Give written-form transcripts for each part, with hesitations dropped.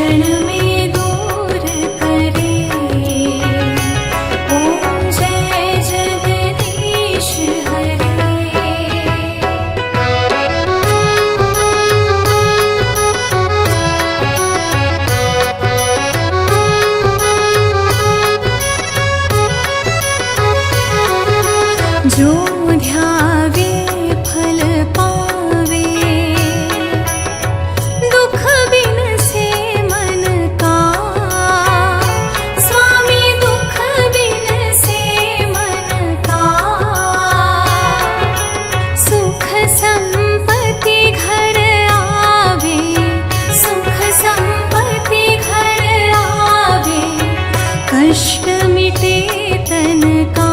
क्षण में दूर करे। ओम जय जगदीश हरे। जो ध्यावे फल पावे, दुख बिन से मन का। स्वामी दुख बिन से मन का। सुख संपत्ति घर आवे, सुख संपत्ति घर आवे। कष्ट मिटे तन का।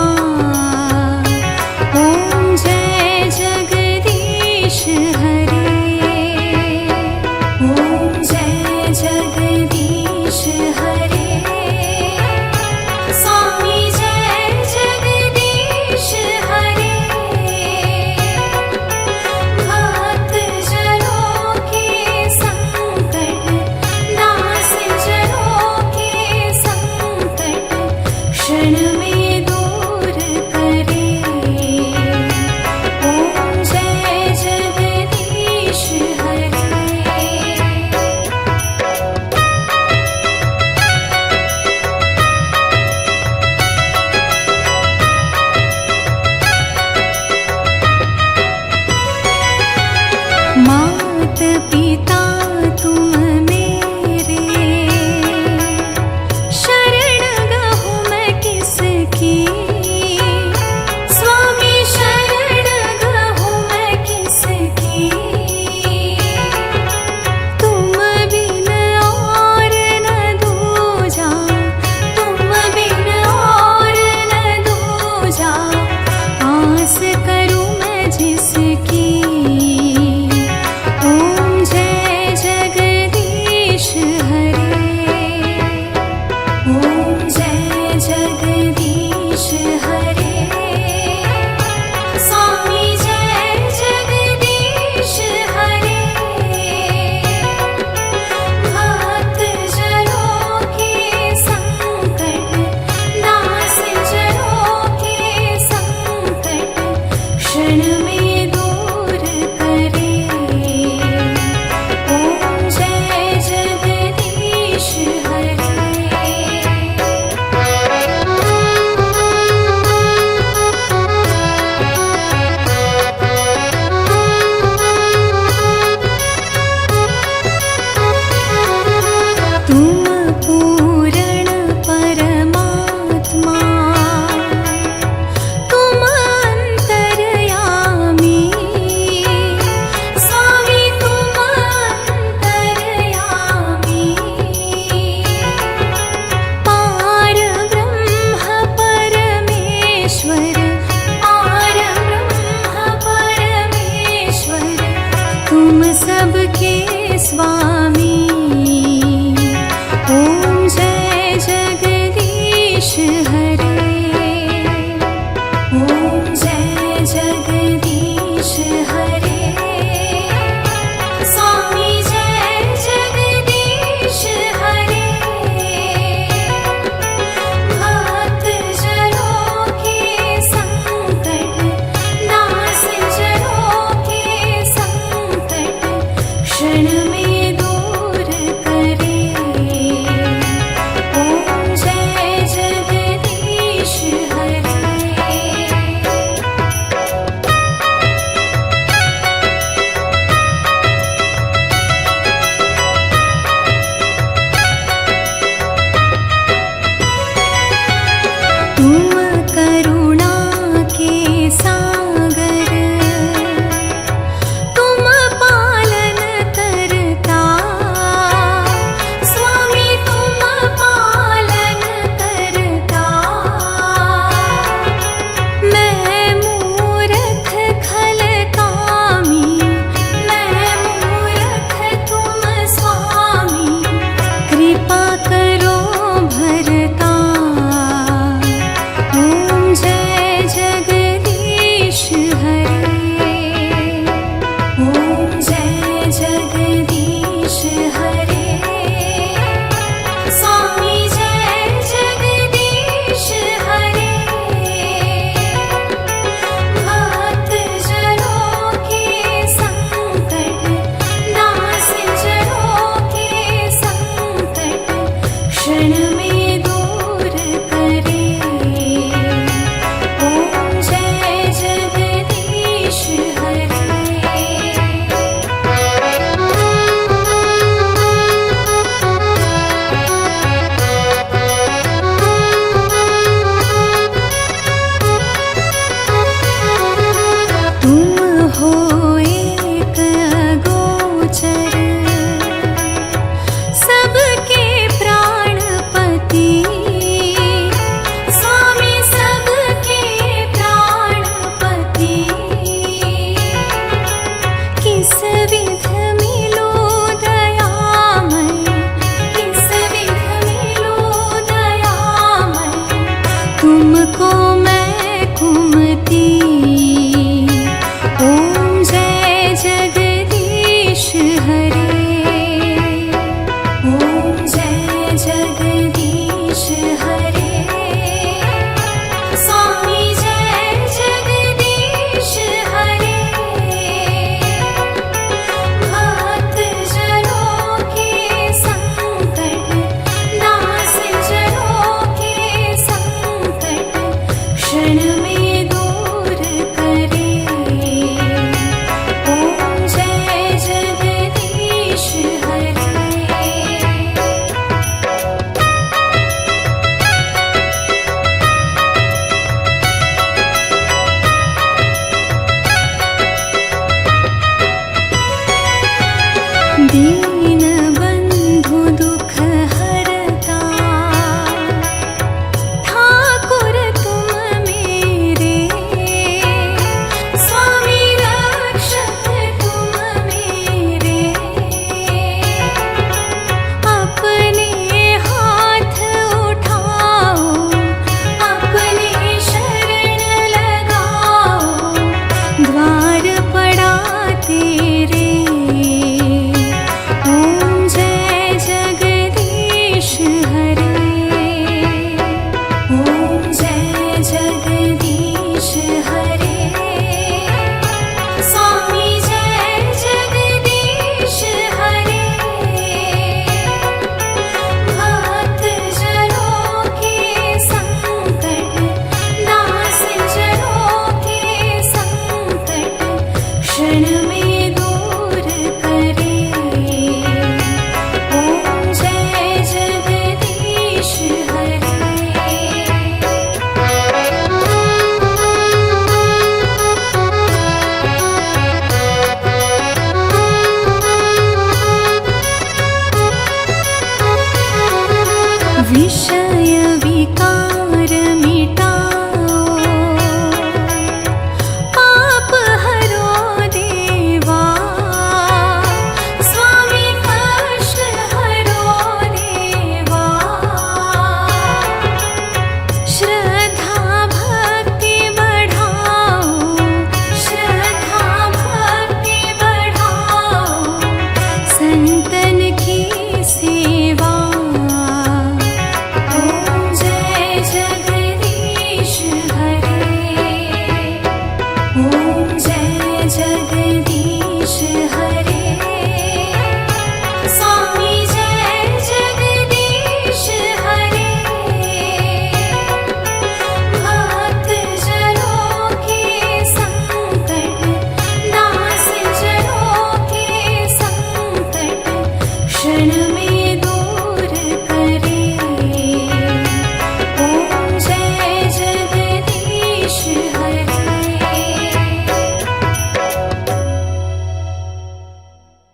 ओम जय जगदीश हरे। ओम जय जगदीश हरे। स्वामी जय जगदीश हरे। भक्त जनों के संकट, दास जनों के संकट क्षण में दूर करे। ओम जय जगदीश हरे। मात पिता तुम मेरे, शरण गहूँ मैं किसकी। स्वामी शरण गहूँ मैं किसकी। तुम बिन और न दूजा, तुम बिन और न दूजा। आस करूँ मैं जिसकी। ओम जय जगदीश हरे। ओम जय जगदीश हरे। स्वामी जय जगदीश हरे। भक्त जनों के संकट, दास जनों के संकट क्षण में दूर करे। ओम जय जगदीश हरे। तुम पूर्ण परमात्मा, तुम अंतर्यामी। स्वामी तुम अंतर्यामी। विषय विकार